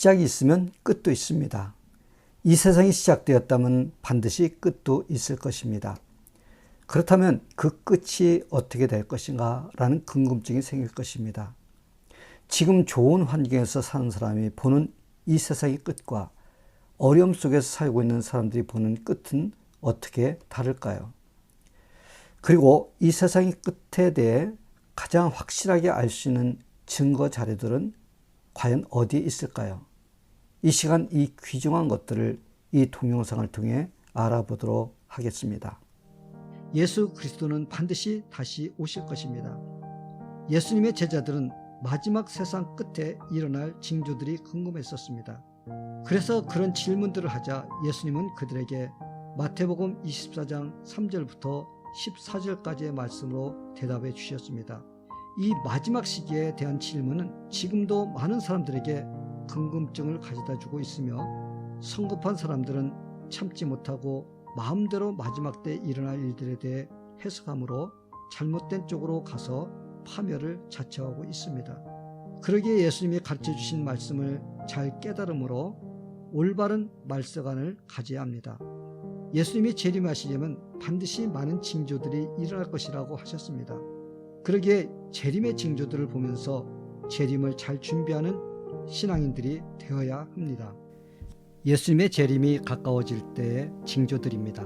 시작이 있으면 끝도 있습니다. 이 세상이 시작되었다면 반드시 끝도 있을 것입니다. 그렇다면 그 끝이 어떻게 될 것인가 라는 궁금증이 생길 것입니다. 지금 좋은 환경에서 사는 사람이 보는 이 세상의 끝과 어려움 속에서 살고 있는 사람들이 보는 끝은 어떻게 다를까요? 그리고 이 세상의 끝에 대해 가장 확실하게 알 수 있는 증거 자료들은 과연 어디에 있을까요? 이 시간 이 귀중한 것들을 이 동영상을 통해 알아보도록 하겠습니다. 예수 그리스도는 반드시 다시 오실 것입니다. 예수님의 제자들은 마지막 세상 끝에 일어날 징조들이 궁금했었습니다. 그래서 그런 질문들을 하자 예수님은 그들에게 마태복음 24장 3절부터 14절까지의 말씀으로 대답해 주셨습니다. 이 마지막 시기에 대한 질문은 지금도 많은 사람들에게 궁금증을 가져다 주고 있으며 성급한 사람들은 참지 못하고 마음대로 마지막 때 일어날 일들에 대해 해석함으로 잘못된 쪽으로 가서 파멸을 자처하고 있습니다. 그러기에 예수님이 가르쳐 주신 말씀을 잘 깨달음으로 올바른 말세관을 가져야 합니다. 예수님이 재림하시려면 반드시 많은 징조들이 일어날 것이라고 하셨습니다. 그러기에 재림의 징조들을 보면서 재림을 잘 준비하는 신앙인들이 되어야 합니다. 예수님의 재림이 가까워질 때의 징조들입니다.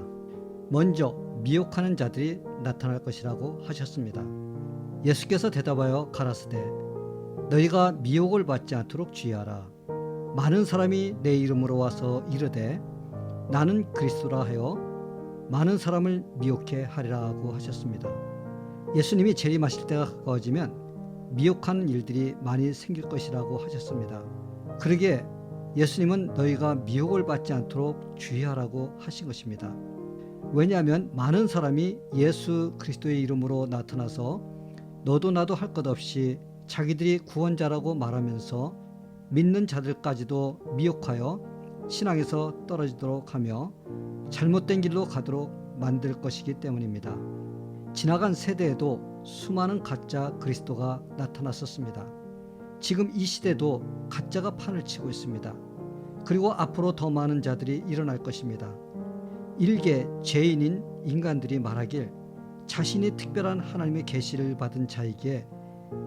먼저 미혹하는 자들이 나타날 것이라고 하셨습니다. 예수께서 대답하여 가라사대 너희가 미혹을 받지 않도록 주의하라. 많은 사람이 내 이름으로 와서 이르되 나는 그리스도라 하여 많은 사람을 미혹해 하리라고 하셨습니다. 예수님이 재림하실 때가 가까워지면 미혹하는 일들이 많이 생길 것이라고 하셨습니다. 그러기에 예수님은 너희가 미혹을 받지 않도록 주의하라고 하신 것입니다. 왜냐하면 많은 사람이 예수 그리스도의 이름으로 나타나서 너도 나도 할 것 없이 자기들이 구원자라고 말하면서 믿는 자들까지도 미혹하여 신앙에서 떨어지도록 하며 잘못된 길로 가도록 만들 것이기 때문입니다. 지나간 세대에도 수많은 가짜 그리스도가 나타났었습니다. 지금 이 시대도 가짜가 판을 치고 있습니다. 그리고 앞으로 더 많은 자들이 일어날 것입니다. 일개 죄인인 인간들이 말하길 자신이 특별한 하나님의 계시를 받은 자에게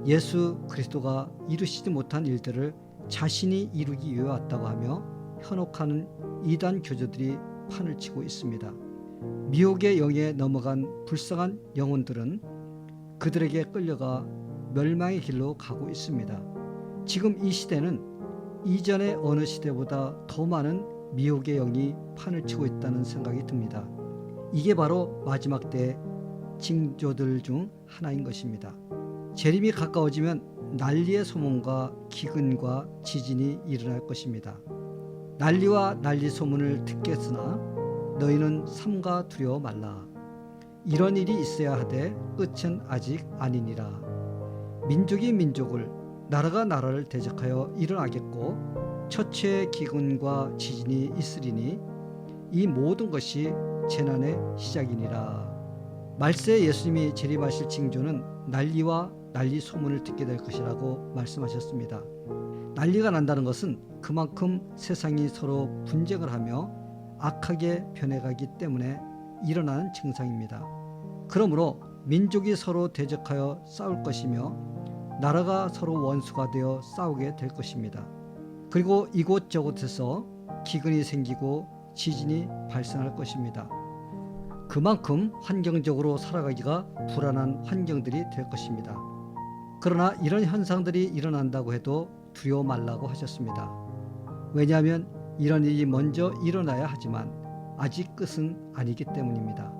예수 그리스도가 이루시지 못한 일들을 자신이 이루기 위해 왔다고 하며 현혹하는 이단 교주들이 판을 치고 있습니다. 미혹의 영에 넘어간 불쌍한 영혼들은 그들에게 끌려가 멸망의 길로 가고 있습니다. 지금 이 시대는 이전의 어느 시대보다 더 많은 미혹의 영이 판을 치고 있다는 생각이 듭니다. 이게 바로 마지막 때의 징조들 중 하나인 것입니다. 재림이 가까워지면 난리의 소문과 기근과 지진이 일어날 것입니다. 난리와 난리 소문을 듣겠으나 너희는 삼가 두려워 말라. 이런 일이 있어야 하되 끝은 아직 아니니라. 민족이 민족을 나라가 나라를 대적하여 일어나겠고 처처의 기근과 지진이 있으리니 이 모든 것이 재난의 시작이니라. 말세에 예수님이 재림하실 징조는 난리와 난리 소문을 듣게 될 것이라고 말씀하셨습니다. 난리가 난다는 것은 그만큼 세상이 서로 분쟁을 하며 악하게 변해가기 때문에 일어나는 증상입니다. 그러므로 민족이 서로 대적하여 싸울 것이며 나라가 서로 원수가 되어 싸우게 될 것입니다. 그리고 이곳저곳에서 기근이 생기고 지진이 발생할 것입니다. 그만큼 환경적으로 살아가기가 불안한 환경들이 될 것입니다. 그러나 이런 현상들이 일어난다고 해도 두려워 말라고 하셨습니다. 왜냐하면 이런 일이 먼저 일어나야 하지만 아직 끝은 아니기 때문입니다.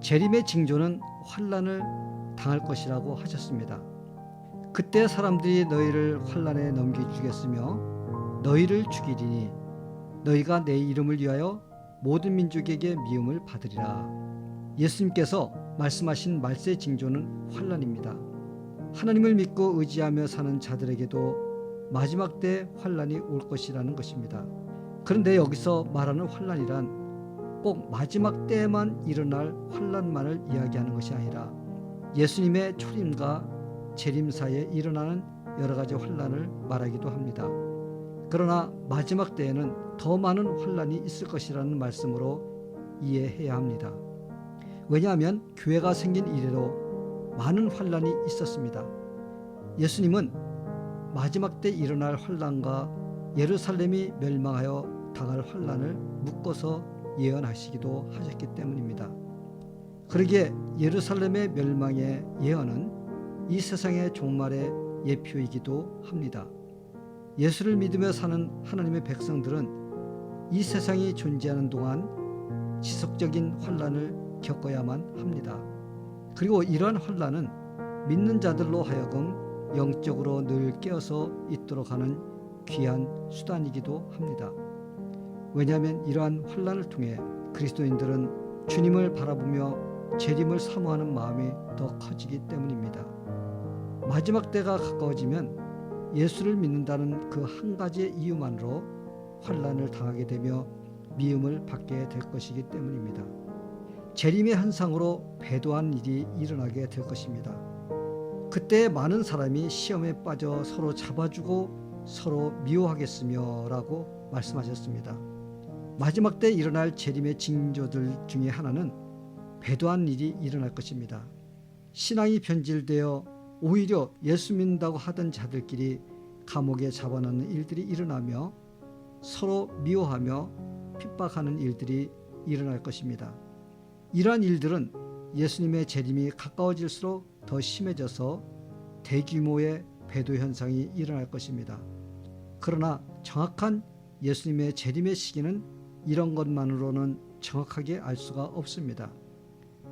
재림의 징조는 환난을 당할 것이라고 하셨습니다. 그때 사람들이 너희를 환난에 넘겨주겠으며 너희를 죽이리니 너희가 내 이름을 위하여 모든 민족에게 미움을 받으리라. 예수님께서 말씀하신 말세 징조는 환난입니다. 하나님을 믿고 의지하며 사는 자들에게도 마지막 때 환난이 올 것이라는 것입니다. 그런데 여기서 말하는 환난이란 꼭 마지막 때에만 일어날 환난만을 이야기하는 것이 아니라 예수님의 초림과 재림 사이에 일어나는 여러 가지 환난을 말하기도 합니다. 그러나 마지막 때에는 더 많은 환란이 있을 것이라는 말씀으로 이해해야 합니다. 왜냐하면 교회가 생긴 이래로 많은 환란이 있었습니다. 예수님은 마지막 때 일어날 환란과 예루살렘이 멸망하여 당할 환란을 묶어서 예언하시기도 하셨기 때문입니다. 그러기에 예루살렘의 멸망의 예언은 이 세상의 종말의 예표이기도 합니다. 예수를 믿으며 사는 하나님의 백성들은 이 세상이 존재하는 동안 지속적인 환란을 겪어야만 합니다. 그리고 이러한 환란은 믿는 자들로 하여금 영적으로 늘 깨어서 있도록 하는 귀한 수단이기도 합니다. 왜냐하면 이러한 환란을 통해 그리스도인들은 주님을 바라보며 재림을 사모하는 마음이 더 커지기 때문입니다. 마지막 때가 가까워지면 예수를 믿는다는 그 한 가지의 이유만으로 환란을 당하게 되며 미움을 받게 될 것이기 때문입니다. 재림의 현상으로 배도한 일이 일어나게 될 것입니다. 그때 많은 사람이 시험에 빠져 서로 잡아주고 서로 미워하겠으며 라고 말씀하셨습니다. 마지막 때 일어날 재림의 징조들 중에 하나는 배도한 일이 일어날 것입니다. 신앙이 변질되어 오히려 예수 믿는다고 하던 자들끼리 감옥에 잡아넣는 일들이 일어나며 서로 미워하며 핍박하는 일들이 일어날 것입니다. 이러한 일들은 예수님의 재림이 가까워질수록 더 심해져서 대규모의 배도 현상이 일어날 것입니다. 그러나 정확한 예수님의 재림의 시기는 이런 것만으로는 정확하게 알 수가 없습니다.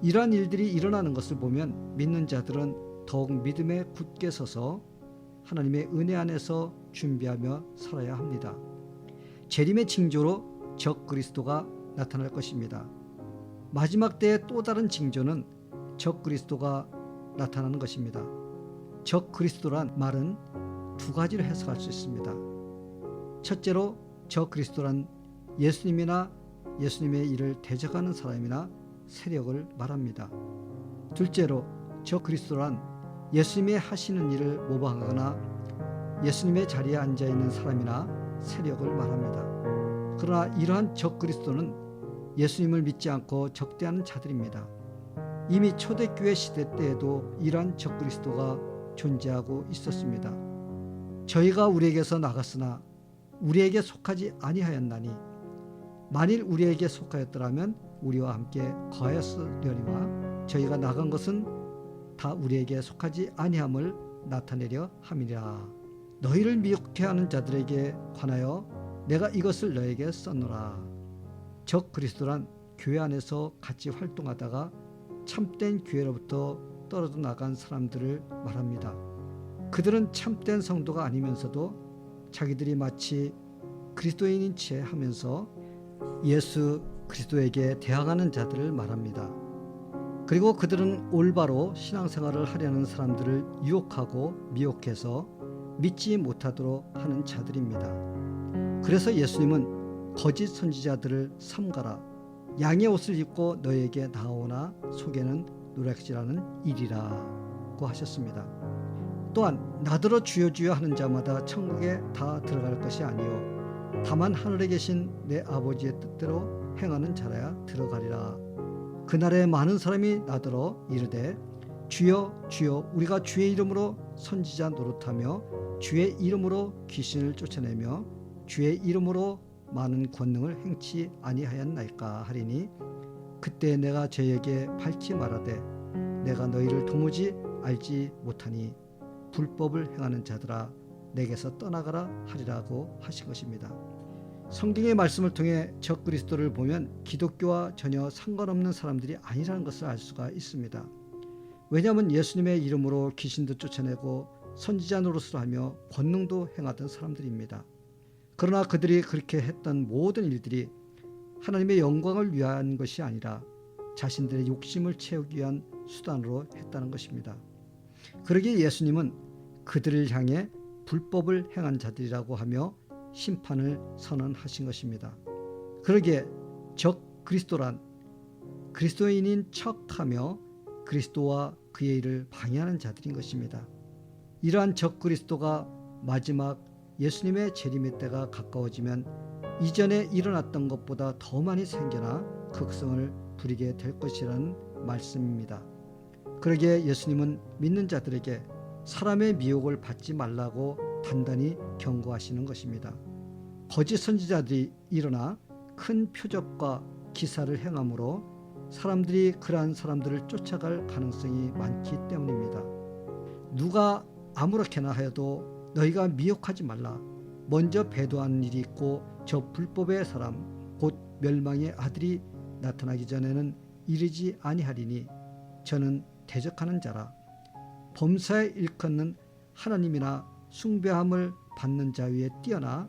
이러한 일들이 일어나는 것을 보면 믿는 자들은 더욱 믿음에 굳게 서서 하나님의 은혜 안에서 준비하며 살아야 합니다. 재림의 징조로 적 그리스도가 나타날 것입니다. 마지막 때의 또 다른 징조는 적 그리스도가 나타나는 것입니다. 적 그리스도란 말은 두 가지로 해석할 수 있습니다. 첫째로 적 그리스도란 예수님이나 예수님의 일을 대적하는 사람이나 세력을 말합니다. 둘째로 적 그리스도란 예수님이 하시는 일을 모방하거나 예수님의 자리에 앉아있는 사람이나 세력을 말합니다. 그러나 이러한 적 그리스도는 예수님을 믿지 않고 적대하는 자들입니다. 이미 초대교회 시대 때에도 이러한 적 그리스도가 존재하고 있었습니다. 저희가 우리에게서 나갔으나 우리에게 속하지 아니하였나니 만일 우리에게 속하였더라면 우리와 함께 거하였으려니와 저희가 나간 것은 다 우리에게 속하지 아니함을 나타내려 함이라. 너희를 미혹해 하는 자들에게 관하여 내가 이것을 너에게 썼노라. 적 그리스도란 교회 안에서 같이 활동하다가 참된 교회로부터 떨어져 나간 사람들을 말합니다. 그들은 참된 성도가 아니면서도 자기들이 마치 그리스도인인 채 하면서 예수 그리스도에게 대항하는 자들을 말합니다. 그리고 그들은 올바로 신앙생활을 하려는 사람들을 유혹하고 미혹해서 믿지 못하도록 하는 자들입니다. 그래서 예수님은 거짓 선지자들을 삼가라. 양의 옷을 입고 너에게 나오나 속에는 노략질하는 일이라고 하셨습니다. 또한 나더러 주여 주여 하는 자마다 천국에 다 들어갈 것이 아니요 다만 하늘에 계신 내 아버지의 뜻대로 행하는 자라야 들어가리라. 그날에 많은 사람이 나더러 이르되 주여 주여 우리가 주의 이름으로 선지자 노릇하며 주의 이름으로 귀신을 쫓아내며 주의 이름으로 많은 권능을 행치 아니하였나이까 하리니 그때 내가 저에게 밝히 말하되 내가 너희를 도무지 알지 못하니 불법을 행하는 자들아 내게서 떠나가라 하리라고 하신 것입니다. 성경의 말씀을 통해 적 그리스도를 보면 기독교와 전혀 상관없는 사람들이 아니라는 것을 알 수가 있습니다. 왜냐하면 예수님의 이름으로 귀신도 쫓아내고 선지자 노릇을 하며 권능도 행하던 사람들입니다. 그러나 그들이 그렇게 했던 모든 일들이 하나님의 영광을 위한 것이 아니라 자신들의 욕심을 채우기 위한 수단으로 했다는 것입니다. 그러기에 예수님은 그들을 향해 불법을 행한 자들이라고 하며 심판을 선언하신 것입니다. 그러기에 적 그리스도란 그리스도인인 척하며 그리스도와 그의 일을 방해하는 자들인 것입니다. 이러한 적 그리스도가 마지막 예수님의 재림의 때가 가까워지면 이전에 일어났던 것보다 더 많이 생겨나 극성을 부리게 될 것이라는 말씀입니다. 그러기에 예수님은 믿는 자들에게 사람의 미혹을 받지 말라고 단단히 경고하시는 것입니다. 거짓 선지자들이 일어나 큰 표적과 기사를 행함으로 사람들이 그러한 사람들을 쫓아갈 가능성이 많기 때문입니다. 누가 아무렇게나 하여도 너희가 미혹하지 말라. 먼저 배도하는 일이 있고 저 불법의 사람 곧 멸망의 아들이 나타나기 전에는 이르지 아니하리니 저는 대적하는 자라. 범사에 일컫는 하나님이나 숭배함을 받는 자 위에 뛰어나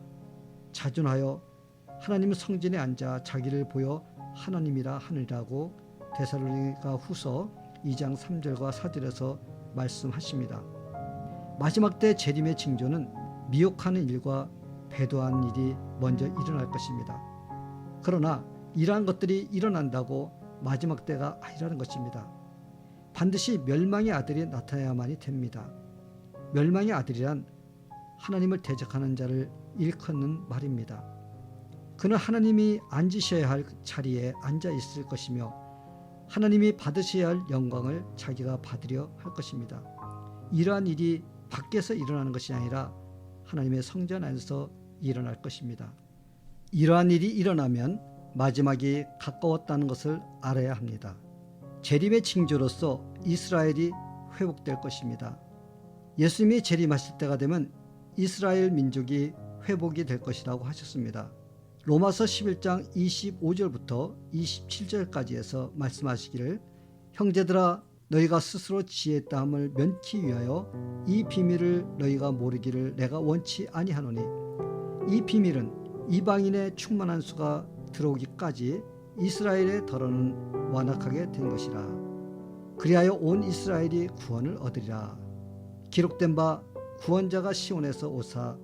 자존하여 하나님 성전에 앉아 자기를 보여 하나님이라 하느라고 데살로니가 후서 2장 3절과 4절에서 말씀하십니다. 마지막 때 재림의 징조는 미혹하는 일과 배도하는 일이 먼저 일어날 것입니다. 그러나 이러한 것들이 일어난다고 마지막 때가 아니라는 것입니다. 반드시 멸망의 아들이 나타나야만이 됩니다. 멸망의 아들이란 하나님을 대적하는 자를 일컫는 말입니다. 그는 하나님이 앉으셔야 할 자리에 앉아 있을 것이며 하나님이 받으셔야 할 영광을 자기가 받으려 할 것입니다. 이러한 일이 밖에서 일어나는 것이 아니라 하나님의 성전 안에서 일어날 것입니다. 이러한 일이 일어나면 마지막이 가까웠다는 것을 알아야 합니다. 재림의 징조로서 이스라엘이 회복될 것입니다. 예수님이 재림하실 때가 되면 이스라엘 민족이 회복이 될 것이라고 하셨습니다. 로마서 11장 25절부터 27절까지에서 말씀하시기를 형제들아 너희가 스스로 지혜다함을 면키 위하여 이 비밀을 너희가 모르기를 내가 원치 아니하노니 이 비밀은 이방인의 충만한 수가 들어오기까지 이스라엘의 덜어는 완악하게 된 것이라. 그리하여 온 이스라엘이 구원을 얻으리라. 기록된 바 구원자가 시온에서 오사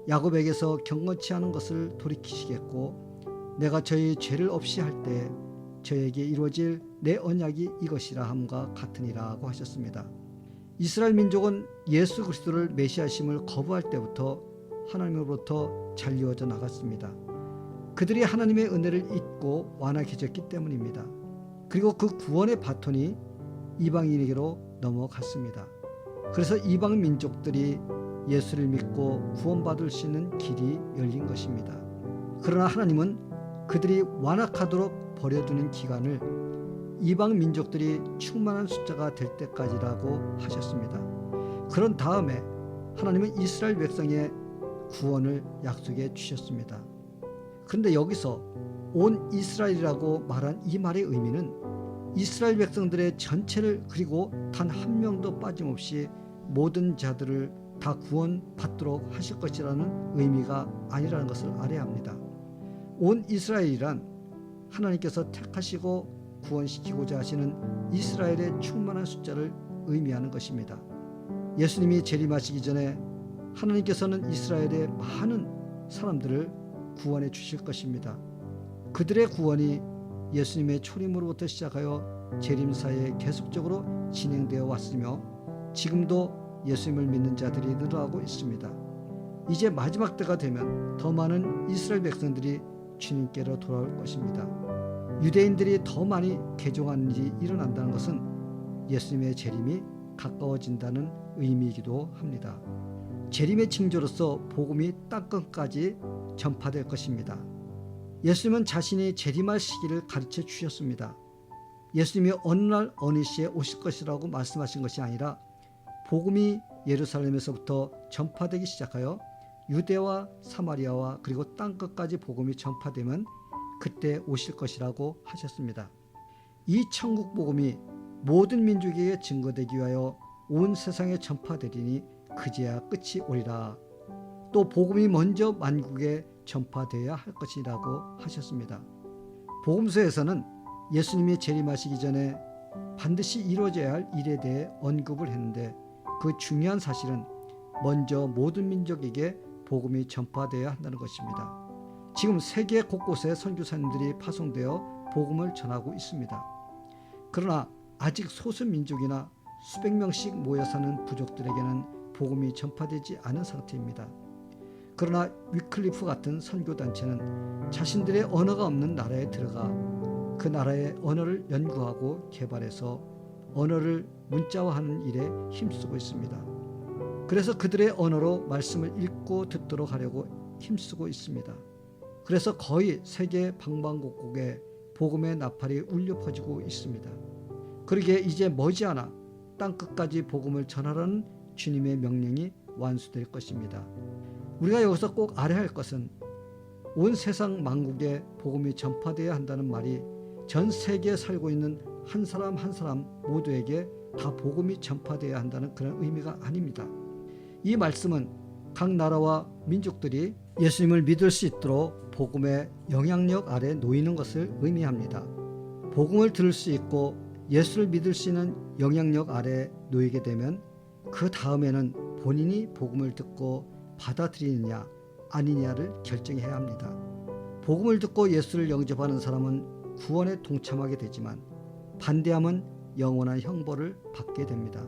야곱에게서 경건치 않은 것을 돌이키시겠고 내가 저희 죄를 없이 할 때 저에게 이루어질 내 언약이 이것이라 함과 같으니라고 하셨습니다. 이스라엘 민족은 예수 그리스도를 메시아심을 거부할 때부터 하나님으로부터 잘리워져 나갔습니다. 그들이 하나님의 은혜를 잊고 완악해졌기 때문입니다. 그리고 그 구원의 바톤이 이방인에게로 넘어갔습니다. 그래서 이방 민족들이 예수를 믿고 구원받을 수 있는 길이 열린 것입니다. 그러나 하나님은 그들이 완악하도록 버려두는 기간을 이방 민족들이 충만한 숫자가 될 때까지라고 하셨습니다. 그런 다음에 하나님은 이스라엘 백성의 구원을 약속해 주셨습니다. 그런데 여기서 온 이스라엘이라고 말한 이 말의 의미는 이스라엘 백성들의 전체를 그리고 단 한 명도 빠짐없이 모든 자들을 다 구원받도록 하실 것이라는 의미가 아니라는 것을 알아야 합니다. 온 이스라엘이란 하나님께서 택하시고 구원시키고자 하시는 이스라엘의 충만한 숫자를 의미하는 것입니다. 예수님이 재림하시기 전에 하나님께서는 이스라엘의 많은 사람들을 구원해 주실 것입니다. 그들의 구원이 예수님의 초림으로부터 시작하여 재림사에 계속적으로 진행되어 왔으며 지금도 예수님을 믿는 자들이 늘어나고 있습니다. 이제 마지막 때가 되면 더 많은 이스라엘 백성들이 주님께로 돌아올 것입니다. 유대인들이 더 많이 개종하는 일이 일어난다는 것은 예수님의 재림이 가까워진다는 의미이기도 합니다. 재림의 징조로서 복음이 땅끝까지 전파될 것입니다. 예수님은 자신이 재림할 시기를 가르쳐 주셨습니다. 예수님이 어느 날 어느 시에 오실 것이라고 말씀하신 것이 아니라 복음이 예루살렘에서부터 전파되기 시작하여 유대와 사마리아와 그리고 땅끝까지 복음이 전파되면 그때 오실 것이라고 하셨습니다. 이 천국 복음이 모든 민족에게 증거되기 위하여 온 세상에 전파되리니 그제야 끝이 오리라. 또 복음이 먼저 만국에 전파되어야 할 것이라고 하셨습니다. 복음서에서는 예수님이 재림하시기 전에 반드시 이루어져야 할 일에 대해 언급을 했는데 그 중요한 사실은 먼저 모든 민족에게 복음이 전파되어야 한다는 것입니다. 지금 세계 곳곳에 선교사님들이 파송되어 복음을 전하고 있습니다. 그러나 아직 소수민족이나 수백 명씩 모여 사는 부족들에게는 복음이 전파되지 않은 상태입니다. 그러나 위클리프 같은 선교단체는 자신들의 언어가 없는 나라에 들어가 그 나라의 언어를 연구하고 개발해서 언어를 문자화하는 일에 힘쓰고 있습니다. 그래서 그들의 언어로 말씀을 읽고 듣도록 하려고 힘쓰고 있습니다. 그래서 거의 세계 방방곡곡에 복음의 나팔이 울려 퍼지고 있습니다. 그러기에 이제 머지않아 땅끝까지 복음을 전하라는 주님의 명령이 완수될 것입니다. 우리가 여기서 꼭 알아야 할 것은 온 세상 만국에 복음이 전파되어야 한다는 말이 전 세계에 살고 있는 한 사람 한 사람 모두에게 다 복음이 전파되어야 한다는 그런 의미가 아닙니다. 이 말씀은 각 나라와 민족들이 예수님을 믿을 수 있도록 복음의 영향력 아래 놓이는 것을 의미합니다. 복음을 들을 수 있고 예수를 믿을 수 있는 영향력 아래 놓이게 되면 그 다음에는 본인이 복음을 듣고 받아들이느냐 아니냐를 결정해야 합니다. 복음을 듣고 예수를 영접하는 사람은 구원에 동참하게 되지만 반대하면 영원한 형벌을 받게 됩니다.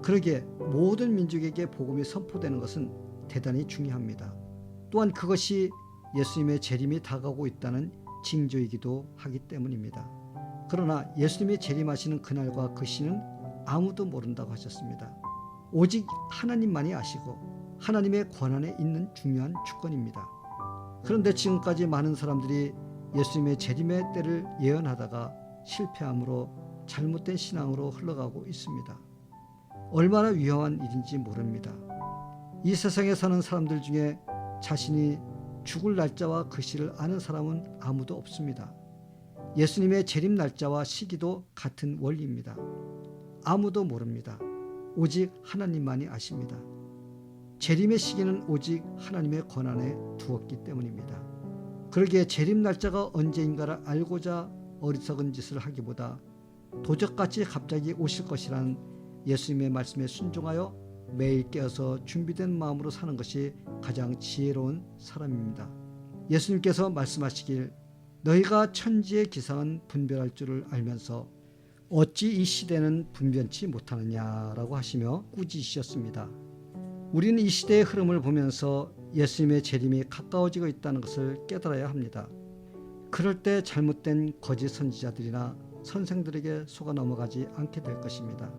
그러기에 모든 민족에게 복음이 선포되는 것은 대단히 중요합니다. 또한 그것이 예수님의 재림이 다가오고 있다는 징조이기도 하기 때문입니다. 그러나 예수님이 재림하시는 그날과 그 시는 아무도 모른다고 하셨습니다. 오직 하나님만이 아시고 하나님의 권한에 있는 중요한 주권입니다. 그런데 지금까지 많은 사람들이 예수님의 재림의 때를 예언하다가 실패함으로 잘못된 신앙으로 흘러가고 있습니다. 얼마나 위험한 일인지 모릅니다. 이 세상에 사는 사람들 중에 자신이 죽을 날짜와 그 시를 아는 사람은 아무도 없습니다. 예수님의 재림 날짜와 시기도 같은 원리입니다. 아무도 모릅니다. 오직 하나님만이 아십니다. 재림의 시기는 오직 하나님의 권한에 두었기 때문입니다. 그러기에 재림 날짜가 언제인가를 알고자 어리석은 짓을 하기보다 도적같이 갑자기 오실 것이라는 예수님의 말씀에 순종하여 매일 깨어서 준비된 마음으로 사는 것이 가장 지혜로운 사람입니다. 예수님께서 말씀하시길 너희가 천지의 기상은 분별할 줄을 알면서 어찌 이 시대는 분변치 못하느냐라고 하시며 꾸짖으셨습니다. 우리는 이 시대의 흐름을 보면서 예수님의 재림이 가까워지고 있다는 것을 깨달아야 합니다. 그럴 때 잘못된 거짓 선지자들이나 선생들에게 속아 넘어가지 않게 될 것입니다.